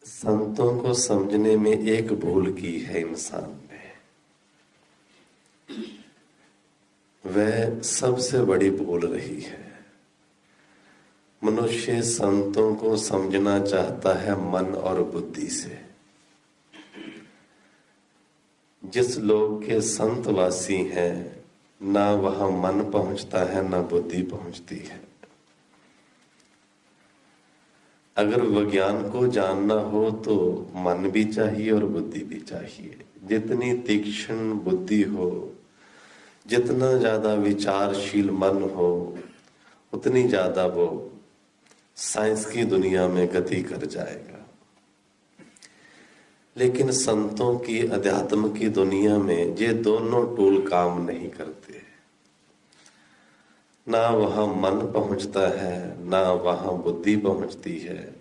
संतों को समझने में एक भूल की है इंसान ने। वह सबसे बड़ी भूल रही है। मनुष्य संतों को समझना चाहता है मन और बुद्धि से। जिस लोग के संतवासी हैं, ना वहां मन पहुंचता है ना बुद्धि पहुंचती है। अगर विज्ञान को जानना हो तो मन भी चाहिए और बुद्धि भी चाहिए। जितनी तीक्ष्ण बुद्धि हो, जितना ज्यादा विचारशील मन हो, उतनी ज्यादा वो साइंस की दुनिया में गति कर जाएगा। लेकिन संतों की अध्यात्म की दुनिया में ये दोनों टूल काम नहीं करते। ना वहां मन पहुंचता है ना वहां बुद्धि पहुंचती है।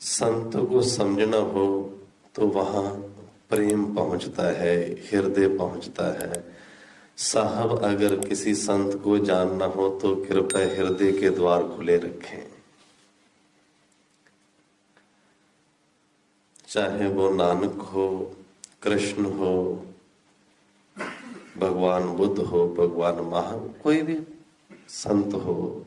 संत को समझना हो तो वहां प्रेम पहुंचता है, हृदय पहुंचता है। साहब अगर किसी संत को जानना हो तो कृपया हृदय के द्वार खुले रखें। चाहे वो नानक हो, कृष्ण हो, भगवान बुद्ध हो, भगवान कोई भी संत हो,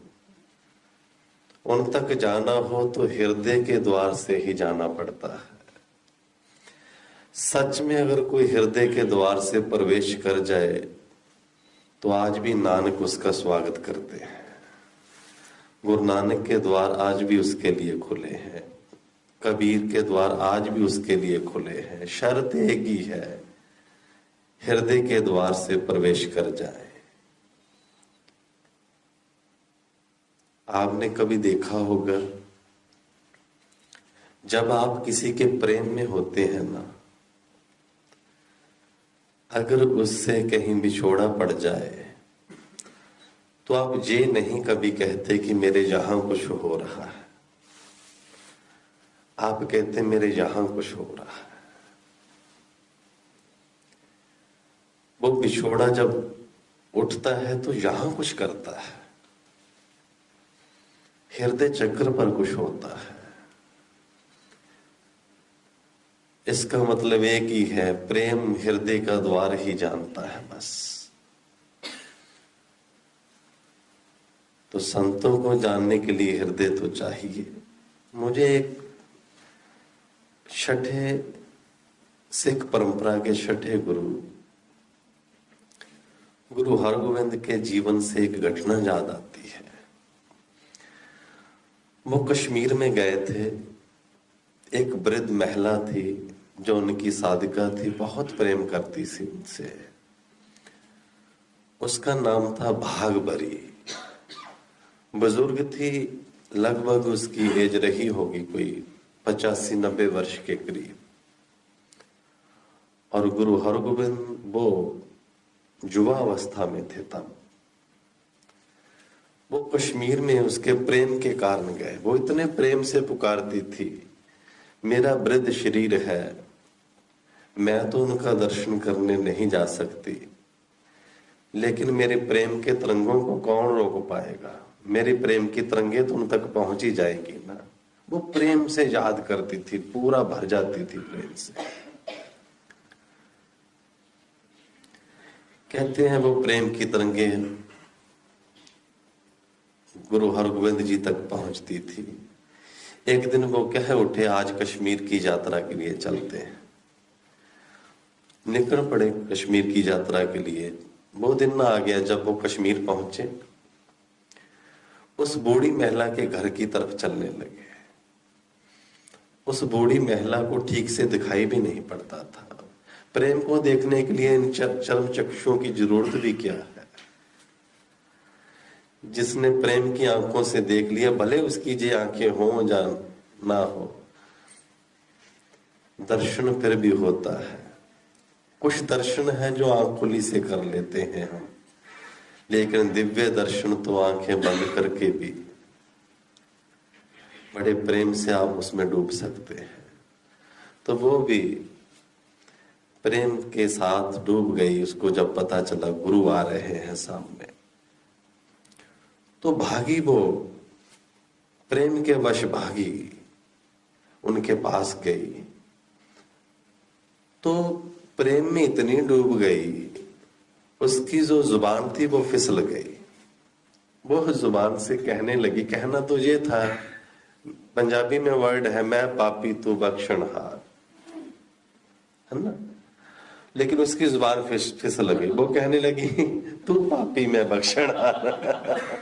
उन तक जाना हो तो हृदय के द्वार से ही जाना पड़ता है। सच में अगर कोई हृदय के द्वार से प्रवेश कर जाए तो आज भी नानक उसका स्वागत करते हैं। गुरु नानक के द्वार आज भी उसके लिए खुले हैं। कबीर के द्वार आज भी उसके लिए खुले हैं। शर्त एक ही है, हृदय के द्वार से प्रवेश कर जाए। आपने कभी देखा होगा, जब आप किसी के प्रेम में होते हैं ना, अगर उससे कहीं बिछोड़ा पड़ जाए तो आप ये नहीं कभी कहते कि मेरे यहां कुछ हो रहा है। आप कहते मेरे यहां कुछ हो रहा है। वो बिछोड़ा जब उठता है तो यहां कुछ करता है, हृदय चक्र पर कुछ होता है। इसका मतलब एक ही है, प्रेम हृदय का द्वार ही जानता है बस। तो संतों को जानने के लिए हृदय तो चाहिए। मुझे एक छठे सिख परंपरा के छठे गुरु हरगोविंद के जीवन से एक घटना याद आती है। वो कश्मीर में गए थे। एक वृद्ध महिला थी जो उनकी साधिका थी, बहुत प्रेम करती थी उनसे। उसका नाम था भागभरी। बुजुर्ग थी, लगभग उसकी एज रही होगी कोई 85-90 वर्ष के करीब। और गुरु हरगोविंद वो युवा अवस्था में थे तब। वो कश्मीर में उसके प्रेम के कारण गए। वो इतने प्रेम से पुकारती थी, मेरा वृद्ध शरीर है, मैं तो उनका दर्शन करने नहीं जा सकती, लेकिन मेरे प्रेम के तरंगों को कौन रोक पाएगा। मेरी प्रेम की तरंगे तो उन तक पहुंच ही जाएंगी ना। वो प्रेम से याद करती थी, पूरा भर जाती थी प्रेम से। कहते हैं वो प्रेम की तरंगे गुरु हरगोविंद जी तक पहुंचती थी। एक दिन वो कह उठे, आज कश्मीर की यात्रा के लिए चलते हैं। निकल पड़े कश्मीर की यात्रा के लिए। वो दिन ना आ गया जब वो कश्मीर पहुंचे। उस बूढ़ी महिला के घर की तरफ चलने लगे। उस बूढ़ी महिला को ठीक से दिखाई भी नहीं पड़ता था। प्रेम को देखने के लिए इन चर्म चक्षुओं की जरूरत भी क्या है। जिसने प्रेम की आंखों से देख लिया, भले उसकी जे आंखें हो या ना हो, दर्शन फिर भी होता है। कुछ दर्शन है जो आंख खुली से कर लेते हैं हम, लेकिन दिव्य दर्शन तो आंखें बंद करके भी बड़े प्रेम से आप उसमें डूब सकते हैं। तो वो भी प्रेम के साथ डूब गई। उसको जब पता चला गुरु आ रहे हैं सामने, तो भागी। वो प्रेम के वश भागी। उनके पास गई तो प्रेम में इतनी डूब गई, उसकी जो जुबान थी वो फिसल गई। वो जुबान से कहने लगी, कहना तो ये था, पंजाबी में वर्ड है, मैं पापी तू बख्शनहार, है ना, लेकिन उसकी जुबान फिसल गई। वो कहने लगी, तू पापी मैं बख्शनहार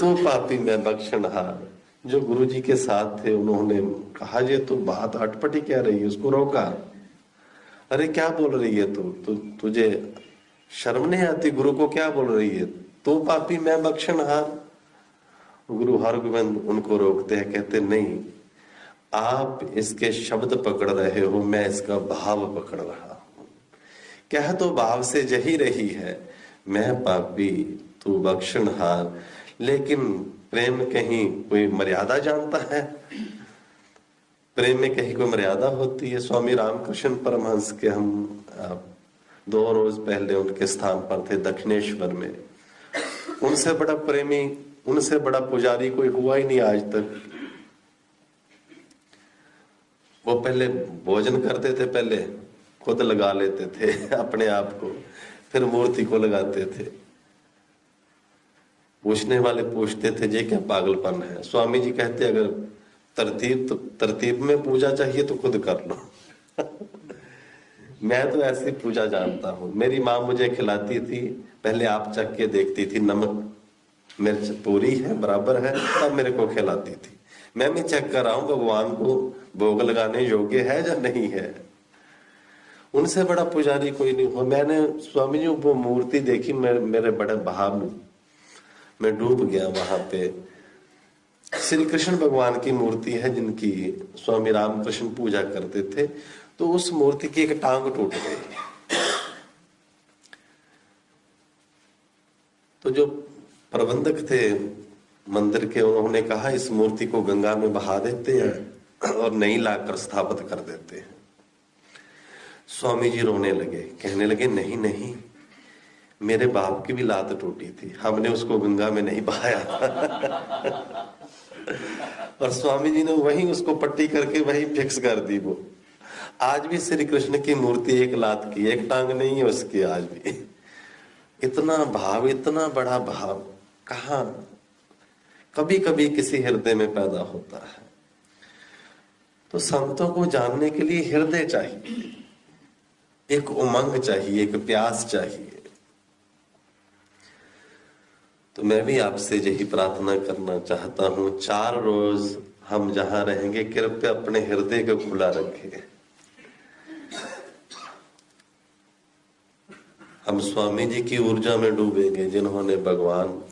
तू पापी मैं बख्शनहार। जो गुरुजी के साथ थे उन्होंने कहा, ये तो बात अटपटी कह रही है, उसको रोका। अरे क्या बोल रही है तू, तुझे शर्म नहीं आती? गुरु को क्या बोल रही है? तू पापी मैं बख्शनहार। गुरु हरगोविंद उनको रोकते हैं, कहते नहीं, आप इसके शब्द पकड़ रहे हो, मैं इसका भाव पकड़ रहा हूं। कह तो भाव से जही रही है, मैं पापी तू बख्शनहार। लेकिन प्रेम कहीं कोई मर्यादा जानता है? प्रेम में कहीं कोई मर्यादा होती है? स्वामी रामकृष्ण परमहंस के हम 2 रोज पहले उनके स्थान पर थे दक्षिणेश्वर में। उनसे बड़ा प्रेमी, उनसे बड़ा पुजारी कोई हुआ ही नहीं आज तक। वो पहले भोजन करते थे, पहले खुद लगा लेते थे अपने आप को, फिर मूर्ति को लगाते थे। पूछने वाले पूछते थे, ये क्या पागलपन है? स्वामी जी कहते, अगर तरतीब में पूजा चाहिए तो खुद कर लो मैं तो ऐसी पूजा जानता हूं। मेरी माँ मुझे खिलाती थी, पहले आप चख के देखती थी, नमक मिर्च पूरी है, बराबर है, तब मेरे को खिलाती थी। मैं भी चेक कर रहा हूं भगवान को भोग लगाने योग्य है या नहीं है। उनसे बड़ा पुजारी कोई नहीं हुआ। मैंने स्वामी जी वो मूर्ति देखी, मेरे बड़े भाव में मैं डूब गया। वहां पे श्री कृष्ण भगवान की मूर्ति है जिनकी स्वामी रामकृष्ण पूजा करते थे। तो उस मूर्ति की एक टांग टूट गई। तो जो प्रबंधक थे मंदिर के, उन्होंने कहा इस मूर्ति को गंगा में बहा देते हैं और नई लाकर स्थापित कर देते हैं। स्वामी जी रोने लगे, कहने लगे नहीं नहीं, मेरे बाप की भी लात टूटी थी, हमने उसको गंगा में नहीं बहाया और स्वामी जी ने वहीं उसको पट्टी करके वहीं फिक्स कर दी। वो आज भी श्री कृष्ण की मूर्ति एक लात की, एक टांग नहीं है उसकी आज भी। इतना भाव, इतना बड़ा भाव कहाँ कभी कभी किसी हृदय में पैदा होता है। तो संतों को जानने के लिए हृदय चाहिए, एक उमंग चाहिए, एक प्यास चाहिए। तो मैं भी आपसे यही प्रार्थना करना चाहता हूं, 4 रोज हम जहां रहेंगे, कृपया अपने हृदय को खुला रखें। हम स्वामी जी की ऊर्जा में डूबेंगे, जिन्होंने भगवान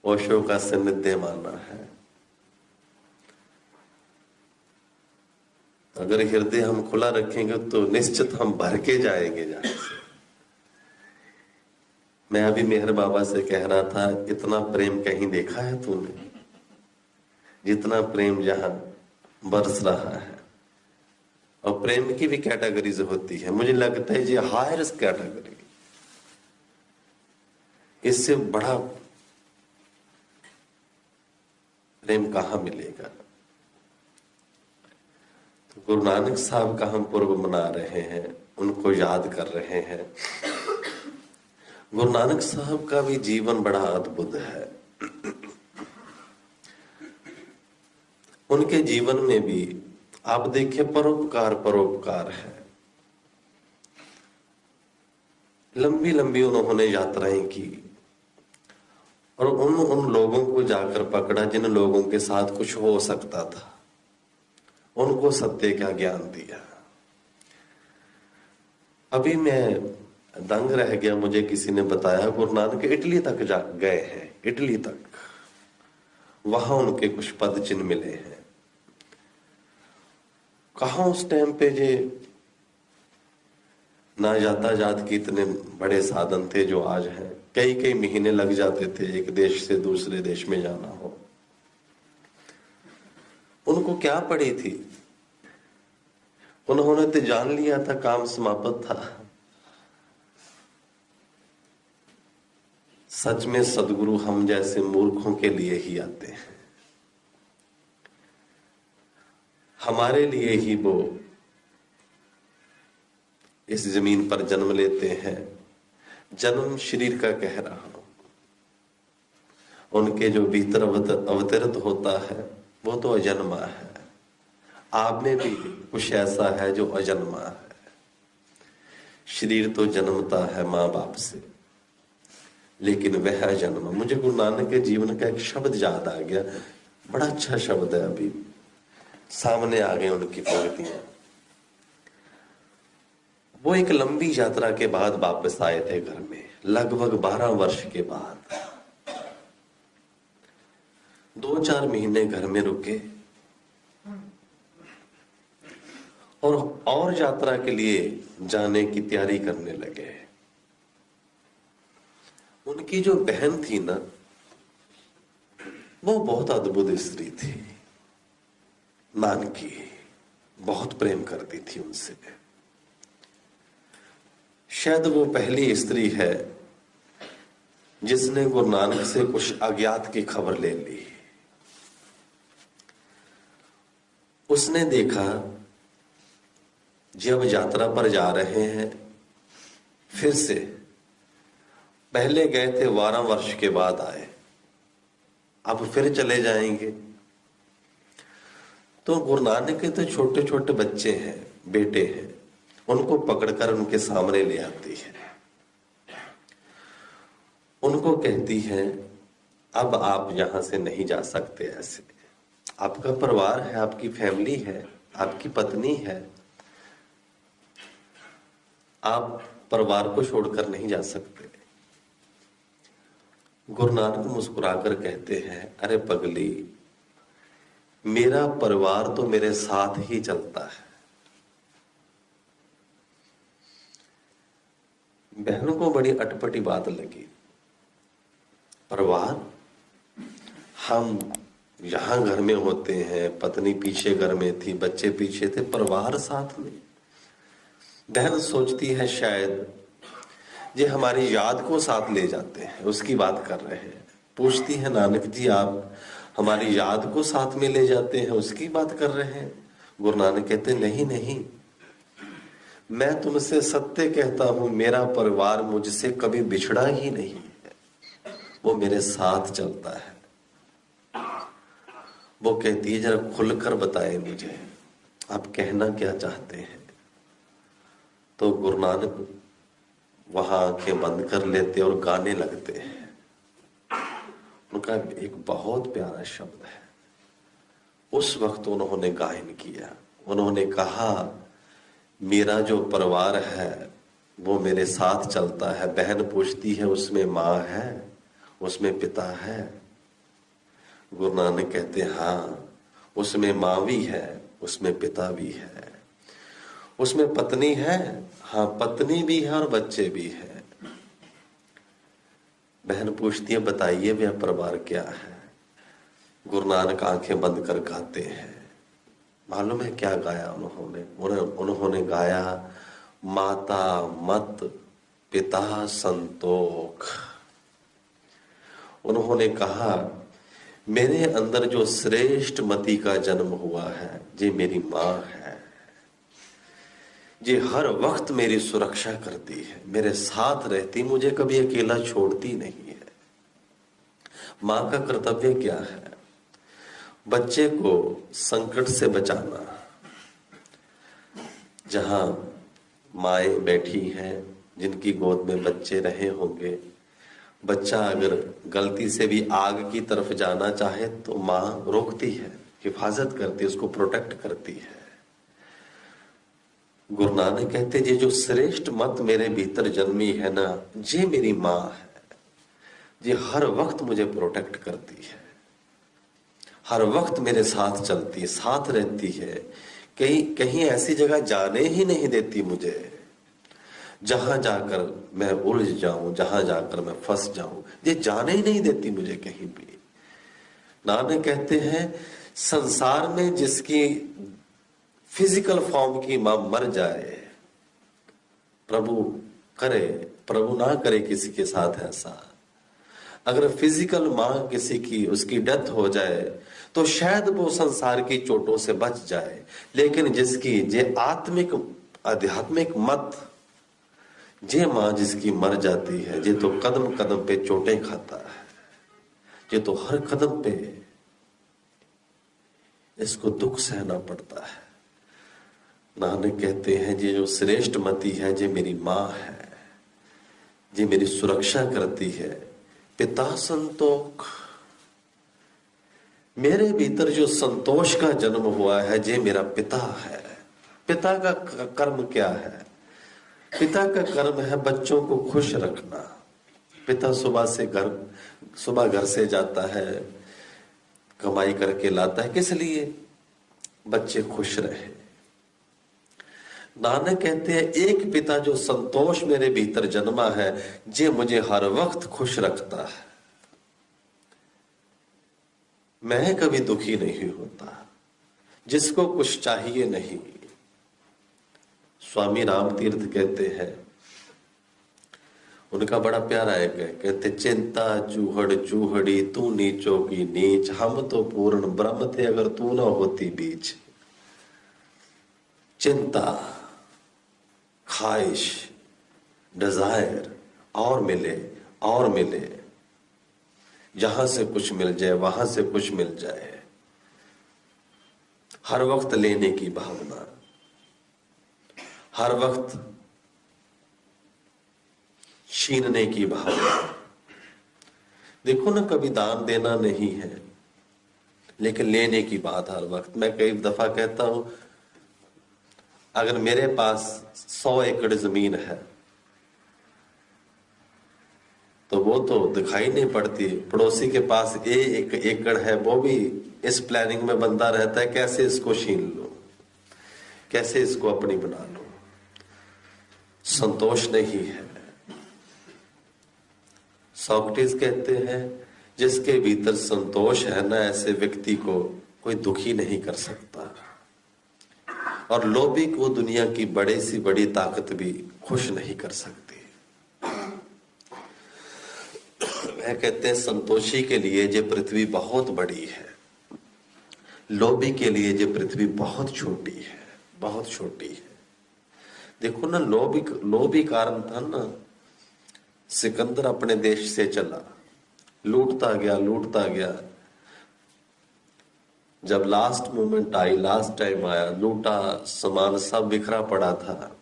ओशो का सानिध्य माना है। अगर हृदय हम खुला रखेंगे तो निश्चित हम भर के जाएंगे जहां से। मैं अभी मेहर बाबा से कह रहा था, इतना प्रेम कहीं देखा है तूने? जितना प्रेम जहां बरस रहा है। और प्रेम की भी कैटेगरीज होती है, मुझे लगता है ये हाईएस्ट कैटेगरी, इससे बड़ा प्रेम कहां मिलेगा। तो गुरु नानक साहब का हम पर्व मना रहे हैं, उनको याद कर रहे हैं। गुरु नानक साहब का भी जीवन बड़ा अद्भुत है। उनके जीवन में भी आप देखिए, परोपकार परोपकार है। लंबी लंबी उन्होंने यात्राएं की और उन लोगों को जाकर पकड़ा जिन लोगों के साथ कुछ हो सकता था, उनको सत्य का ज्ञान दिया। अभी मैं दंग रह गया, मुझे किसी ने बताया गुरु नानक इटली तक जा गए हैं, इटली तक, वहां उनके कुछ पद चिन्ह मिले हैं। कहां उस टाइम पे जे ना यातायात के इतने बड़े साधन थे जो आज हैं। कई कई महीने लग जाते थे एक देश से दूसरे देश में जाना हो। उनको क्या पड़ी थी? उन्होंने तो जान लिया था काम समाप्त था। सच में सदगुरु हम जैसे मूर्खों के लिए ही आते हैं। हमारे लिए ही वो इस जमीन पर जन्म लेते हैं। जन्म शरीर का कह रहा हूं, उनके जो भीतर अवतरित होता है वो तो अजन्मा है। आप में भी कुछ ऐसा है जो अजन्मा है। शरीर तो जन्मता है माँ बाप से, लेकिन वह जन्म, मुझे गुरु नानक के जीवन का एक शब्द याद आ गया, बड़ा अच्छा शब्द है, अभी सामने आ गए उनकी पंक्तियां। वो एक लंबी यात्रा के बाद वापस आए थे घर में, लगभग 12 वर्ष के बाद। 2-4 महीने घर में रुके और यात्रा के लिए जाने की तैयारी करने लगे। उनकी जो बहन थी ना, वो बहुत अद्भुत स्त्री थी, नानकी, बहुत प्रेम करती थी उनसे। शायद वो पहली स्त्री है जिसने गुरु नानक से कुछ अज्ञात की खबर ले ली। उसने देखा जब यात्रा पर जा रहे हैं, फिर से पहले गए थे 12 वर्ष के बाद आए, अब फिर चले जाएंगे। तो गुरु नानक के तो छोटे छोटे बच्चे हैं, बेटे हैं, उनको पकड़कर उनके सामने ले आती है। उनको कहती है अब आप यहां से नहीं जा सकते, ऐसे आपका परिवार है, आपकी फैमिली है, आपकी पत्नी है, आप परिवार को छोड़कर नहीं जा सकते। गुरु नानक मुस्कुराकर कहते हैं अरे पगली, मेरा परिवार तो मेरे साथ ही चलता है। बहनों को बड़ी अटपटी बात लगी। परिवार, हम यहां घर में होते हैं, पत्नी पीछे घर में थी, बच्चे पीछे थे, परिवार साथ में। बहन सोचती है शायद ये हमारी याद को साथ ले जाते हैं, उसकी बात कर रहे हैं। पूछती है नानक जी आप हमारी याद को साथ में ले जाते हैं, उसकी बात कर रहे हैं। गुरु नानक कहते नहीं नहीं, मैं तुमसे सत्य कहता हूं, मेरा परिवार मुझसे कभी बिछड़ा ही नहीं है, वो मेरे साथ चलता है। वो कहती है जरा खुलकर बताएं मुझे, आप कहना क्या चाहते हैं। तो गुरु नानक वहां आंखें बंद कर लेते और गाने लगते हैं। उनका एक बहुत प्यारा शब्द है, उस वक्त उन्होंने गायन किया। उन्होंने कहा मेरा जो परिवार है वो मेरे साथ चलता है। बहन पूछती है उसमें माँ है, उसमें पिता है। गुरु नानक कहते हाँ, उसमें माँ भी है, उसमें पिता भी है, उसमें पत्नी है, हाँ पत्नी भी है और बच्चे भी है। बहन पूछती है बताइए वह परिवार क्या है। गुरु नानक आंखें बंद कर गाते हैं। मालूम है क्या गाया उन्होंने गाया माता मत पिता संतोख। उन्होंने कहा मेरे अंदर जो श्रेष्ठ मति का जन्म हुआ है ये मेरी माँ है, ये हर वक्त मेरी सुरक्षा करती है, मेरे साथ रहती, मुझे कभी अकेला छोड़ती नहीं है। माँ का कर्तव्य क्या है, बच्चे को संकट से बचाना। जहां माएं बैठी हैं जिनकी गोद में बच्चे रहे होंगे, बच्चा अगर गलती से भी आग की तरफ जाना चाहे तो माँ रोकती है, हिफाजत करती है, उसको प्रोटेक्ट करती है। गुरु नानक कहते ये जो श्रेष्ठ मत मेरे भीतर जन्मी है ना, ये मेरी माँ है, ये हर वक्त मुझे प्रोटेक्ट करती है, हर वक्त मेरे साथ चलती है, साथ रहती है, कहीं ऐसी जगह जाने ही नहीं देती मुझे जहां जाकर मैं उलझ जाऊं, जहां जाकर मैं फंस जाऊं, ये जाने ही नहीं देती मुझे कहीं भी। नानक कहते हैं संसार में जिसकी फिजिकल फॉर्म की मां मर जाए, प्रभु ना करे किसी के साथ ऐसा, अगर फिजिकल मां किसी की उसकी डेथ हो जाए तो शायद वो संसार की चोटों से बच जाए। लेकिन जिसकी जे आत्मिक आध्यात्मिक मत जे मां जिसकी मर जाती है, जे तो कदम कदम पे चोटें खाता है, जे तो हर कदम पे इसको दुख सहना पड़ता है। नानक कहते हैं जे जो श्रेष्ठ मती है, जे मेरी मां है, जे मेरी सुरक्षा करती है। पिता संतोष, मेरे भीतर जो संतोष का जन्म हुआ है, जे मेरा पिता है। पिता का कर्म क्या है? पिता का कर्म है बच्चों को खुश रखना। पिता सुबह घर से जाता है, कमाई करके लाता है, किस लिए? बच्चे खुश रहे। नानक कहते हैं एक पिता जो संतोष मेरे भीतर जन्मा है, जे मुझे हर वक्त खुश रखता है। मैं कभी दुखी नहीं होता, जिसको कुछ चाहिए नहीं। स्वामी राम तीर्थ कहते हैं, उनका बड़ा प्यारा है, कहते चिंता चूहड़ चूहड़ी तू नीचों की नीच, हम तो पूर्ण ब्रह्म थे अगर तू ना होती बीच। चिंता, ख्वाहिश, डिजायर, और मिले और मिले, जहां से कुछ मिल जाए वहां से कुछ मिल जाए, हर वक्त लेने की भावना, हर वक्त छीनने की भावना। देखो ना, कभी दान देना नहीं है, लेकिन लेने की बात हर वक्त। मैं कई दफा कहता हूं, अगर मेरे पास 100 एकड़ जमीन है तो वो तो दिखाई नहीं पड़ती। पड़ोसी के पास 1 एकड़ है, वो भी इस प्लानिंग में बंधा रहता है, कैसे इसको छीन लो, कैसे इसको अपनी बना लो। संतोष नहीं है। सोक्रेटिस कहते हैं, जिसके भीतर संतोष है ना, ऐसे व्यक्ति को कोई दुखी नहीं कर सकता। और लोभी को दुनिया की बड़ी सी बड़ी ताकत भी खुश नहीं कर सकती। वह कहते हैं, संतोषी के लिए ये पृथ्वी बहुत बड़ी है, लोभी के लिए ये पृथ्वी बहुत छोटी है, बहुत छोटी है। देखो ना, लोभी कारण था ना, सिकंदर अपने देश से चला, लूटता गया। जब last moment I, last time आया, लूटा सामान सब बिखरा पड़ा था।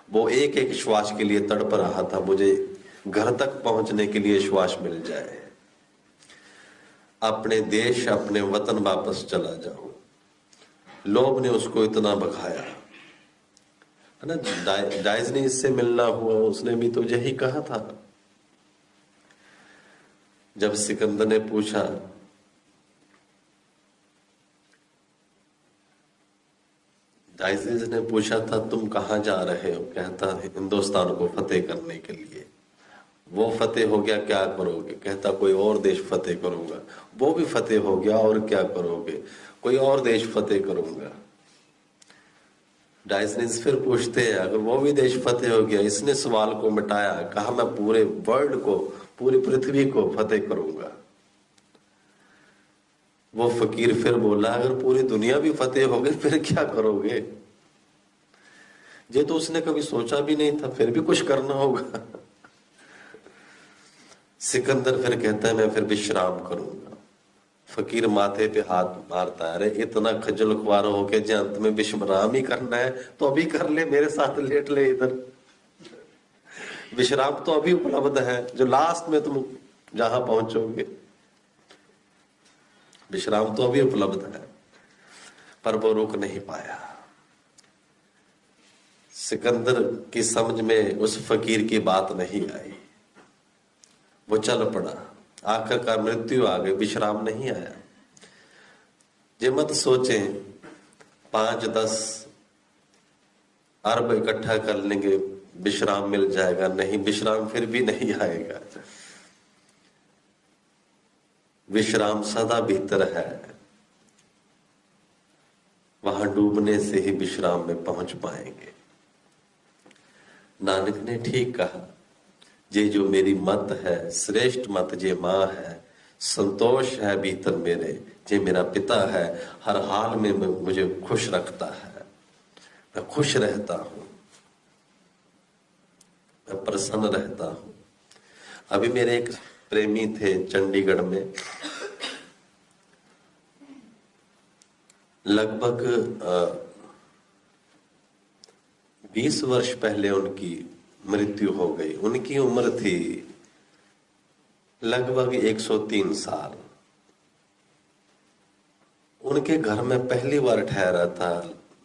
वो एक एक श्वास के लिए तड़प रहा था, मुझे घर तक पहुंचने के लिए श्वास मिल जाए, अपने देश अपने वतन वापस चला जाऊं। लोभ ने उसको इतना भगाया है ना। डाइज ने इससे मिलना हुआ, उसने भी तो यही कहा था। जब सिकंदर ने पूछा, डाइज ने पूछा था, तुम कहां जा रहे हो? कहता, हिंदुस्तान को फतेह करने के लिए। वो फतेह हो गया, क्या करोगे? कहता, कोई और देश फतेह करूंगा। वो भी फतेह हो गया, और क्या करोगे? कोई और देश फतेह करूंगा। डाइसनिस फिर पूछते हैं, अगर वो भी देश फतेह हो गया, इसने सवाल को मिटाया, कहा मैं पूरे वर्ल्ड को, पूरी पृथ्वी को फतेह करूंगा। वो फकीर फिर बोला, अगर पूरी दुनिया भी फतेह हो गई फिर क्या करोगे? ये तो उसने कभी सोचा भी नहीं था, फिर भी कुछ करना होगा। सिकंदर फिर कहता है, मैं फिर विश्राम करूंगा। फकीर माथे पे हाथ मारता है, अरे इतना खज्जल खुआर हो के जो अंत में विश्राम ही करना है तो अभी कर ले, मेरे साथ लेट ले इधर। विश्राम तो अभी उपलब्ध है, जो लास्ट में तुम जहां पहुंचोगे, विश्राम तो अभी उपलब्ध है। पर वो रुक नहीं पाया। सिकंदर की समझ में उस फकीर की बात नहीं आई, वो चल पड़ा। आखिरकार मृत्यु आ गई, विश्राम नहीं आया। ये मत सोचे 5-10 अरब इकट्ठा कर लेंगे विश्राम मिल जाएगा, नहीं, विश्राम फिर भी नहीं आएगा। विश्राम सदा भीतर है, वहां डूबने से ही विश्राम में पहुंच पाएंगे। नानक ने ठीक कहा, ये जो मेरी मत है, श्रेष्ठ मत जे मां है, संतोष है भीतर मेरे, ये मेरा पिता है, हर हाल में मुझे खुश रखता है, मैं खुश रहता हूं, मैं प्रसन्न रहता हूं। अभी मेरे एक प्रेमी थे चंडीगढ़ में, लगभग 20 वर्ष पहले उनकी मृत्यु हो गई। उनकी उम्र थी लगभग 103 साल। उनके घर में पहली बार ठहरा था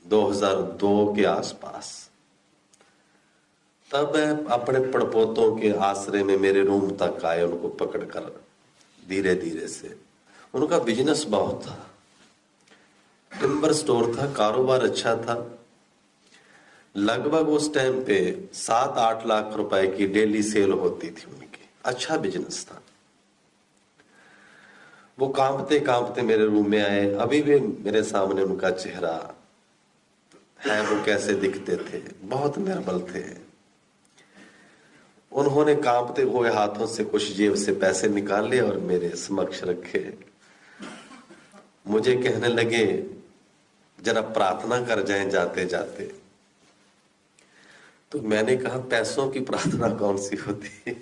2002 के आसपास। तब मैं अपने पड़पोतों के आश्रय में मेरे रूम तक आए, उनको पकड़कर धीरे धीरे से। उनका बिजनेस बहुत था, टिम्बर स्टोर था, कारोबार अच्छा था। लगभग उस टाइम पे 7-8 लाख रुपए की डेली सेल होती थी उनकी, अच्छा बिजनेस था। वो कांपते कांपते मेरे रूम में आए। अभी भी मेरे सामने उनका चेहरा है, वो कैसे दिखते थे, बहुत निर्बल थे। उन्होंने कांपते हुए हाथों से कुछ जेब से पैसे निकाले और मेरे समक्ष रखे। मुझे कहने लगे, जरा प्रार्थना कर जाएं जाते जाते। तो मैंने कहा, पैसों की प्रार्थना कौन सी होती है?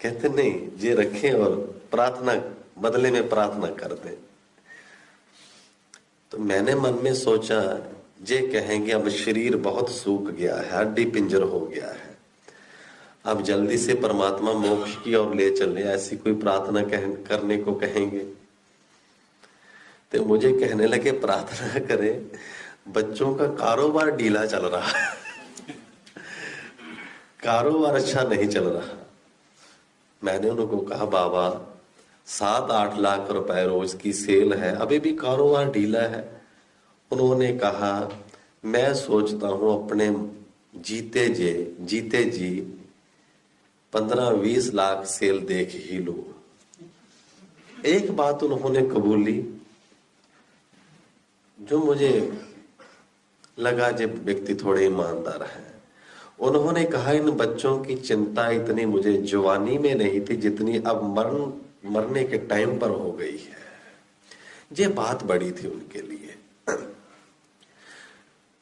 कहते नहीं, ये रखें और प्रार्थना बदले में प्रार्थना कर दें। तो मैंने मन में सोचा, ये कहेंगे अब शरीर बहुत सूख गया है, हड्डी पिंजर हो गया है, अब जल्दी से परमात्मा मोक्ष की ओर ले चले, ऐसी कोई प्रार्थना करने को कहेंगे। तो मुझे कहने लगे, प्रार्थना करें, बच्चों का कारोबार ढीला चल रहा है, कारोबार अच्छा नहीं चल रहा। मैंने उनको कहा, बाबा 7-8 लाख रुपए रोज की सेल है, अभी भी कारोबार ढीला है। उन्होंने कहा, मैं सोचता हूं अपने जीते जी 15-20 लाख सेल देख ही लो। एक बात उन्होंने कबूली, जो मुझे लगा जब व्यक्ति थोड़े ईमानदार है। उन्होंने कहा, इन बच्चों की चिंता इतनी मुझे जवानी में नहीं थी जितनी अब मरने के टाइम पर हो गई है। ये बात बड़ी थी उनके लिए,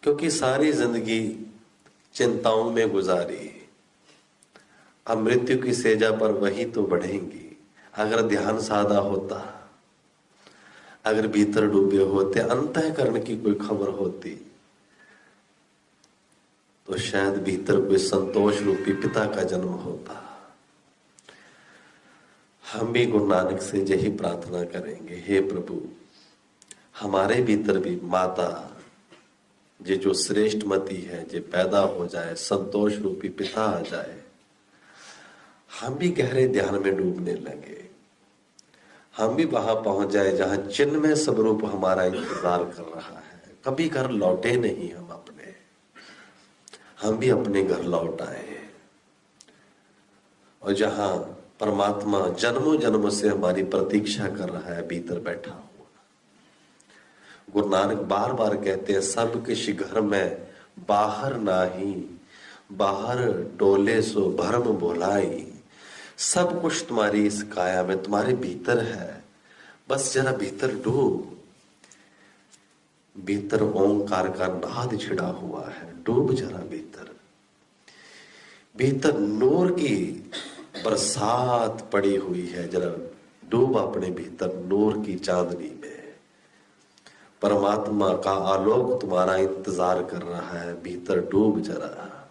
क्योंकि सारी जिंदगी चिंताओं में गुजारी। अब मृत्यु की सेजा पर वही तो बढ़ेंगी। अगर ध्यान साधा होता, अगर भीतर डूबे होते, अंतःकरण की कोई खबर होती, तो शायद भीतर कोई संतोष रूपी पिता का जन्म होता। हम भी गुरु नानक से यही प्रार्थना करेंगे, हे प्रभु, हमारे भीतर भी माता ये जो श्रेष्ठ मति है ये पैदा हो जाए, संतोष रूपी पिता आ जाए, हम भी गहरे ध्यान में डूबने लगे, हम भी वहां पहुंच जाए जहां चिन्मय स्वरूप हमारा इंतजार कर रहा है। कभी घर लौटे नहीं हम भी अपने घर लौट आए, और जहां परमात्मा जन्मों जन्मों से हमारी प्रतीक्षा कर रहा है, भीतर बैठा हुआ। गुरु नानक बार बार कहते हैं, सब किश घर में बाहर नाही, बाहर डोले सो भरम भुलाई। सब कुछ तुम्हारी इस काया में, तुम्हारे भीतर है, बस जरा भीतर डूब। भीतर ओंकार का नाद छिड़ा हुआ है, डूब जरा भीतर। भीतर नूर की बरसात पड़ी हुई है, जरा डूब अपने भीतर नूर की चांदनी में। परमात्मा का आलोक तुम्हारा इंतजार कर रहा है, भीतर डूब जरा।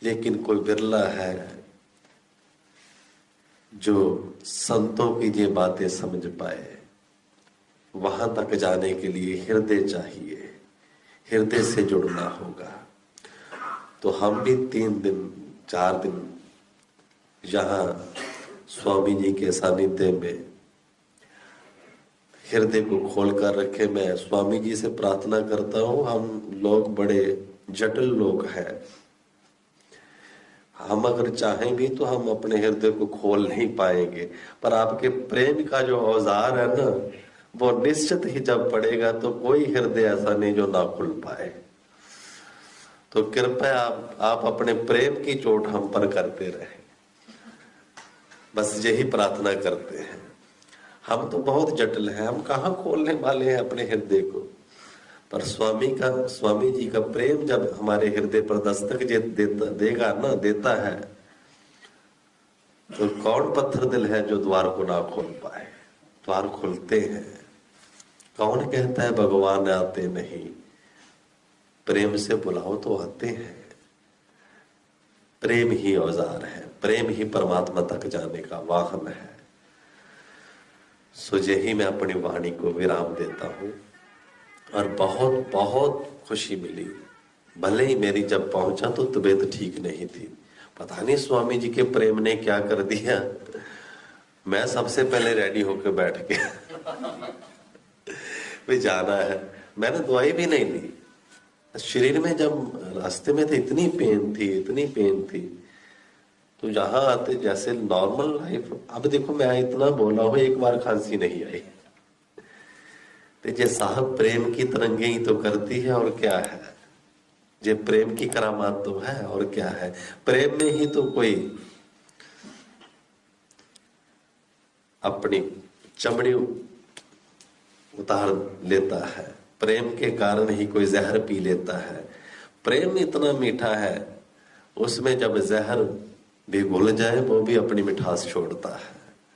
लेकिन कोई बिरला है जो संतों की ये बातें समझ पाए। वहां तक जाने के लिए हृदय चाहिए, हृदय से जुड़ना होगा। तो हम भी 3 दिन 4 दिन यहाँ स्वामी जी के सानिध्य में हृदय को खोल कर रखे। मैं स्वामी जी से प्रार्थना करता हूँ, हम लोग बड़े जटिल लोग हैं, हम अगर चाहें भी तो हम अपने हृदय को खोल नहीं पाएंगे, पर आपके प्रेम का जो औजार है ना, वो निश्चित ही जब पड़ेगा तो कोई हृदय ऐसा नहीं जो ना खुल पाए। तो कृपया आप अपने प्रेम की चोट हम पर करते रहे, बस यही प्रार्थना करते हैं। हम तो बहुत जटिल हैं, हम कहाँ खोलने वाले हैं अपने हृदय को। पर स्वामी जी का प्रेम जब हमारे हृदय पर दस्तक देता है, तो कौन पत्थर दिल है जो द्वार को ना खोल पाए। द्वार खुलते हैं। कौन कहता है भगवान आते नहीं, प्रेम से बुलाओ तो आते हैं। प्रेम ही औजार है, प्रेम ही परमात्मा तक जाने का वाहन है। सो यही मैं अपनी वाणी को विराम देता हूं। और बहुत बहुत खुशी मिली। भले ही मेरी जब पहुंचा तो तबीयत ठीक नहीं थी, पता नहीं स्वामी जी के प्रेम ने क्या कर दिया, मैं सबसे पहले रेडी होकर बैठ गया भी जाना है। मैंने दवाई भी नहीं ली। शरीर में जब रास्ते में थे इतनी पेन थी, तो यहाँ आते जैसे नॉर्मल लाइफ। अब देखो मैं इतना बोला हूं, एक बार खांसी नहीं आई। तो जे साहब प्रेम की तरंगे ही तो करती है, और क्या है। जे प्रेम की करामात तो है, और क्या है। प्रेम में ही तो कोई अपनी चमड़ी उतार लेता है, प्रेम के कारण ही कोई जहर पी लेता है। प्रेम इतना मीठा है, उसमें जब जहर भी घुल जाए वो भी अपनी मिठास छोड़ता है।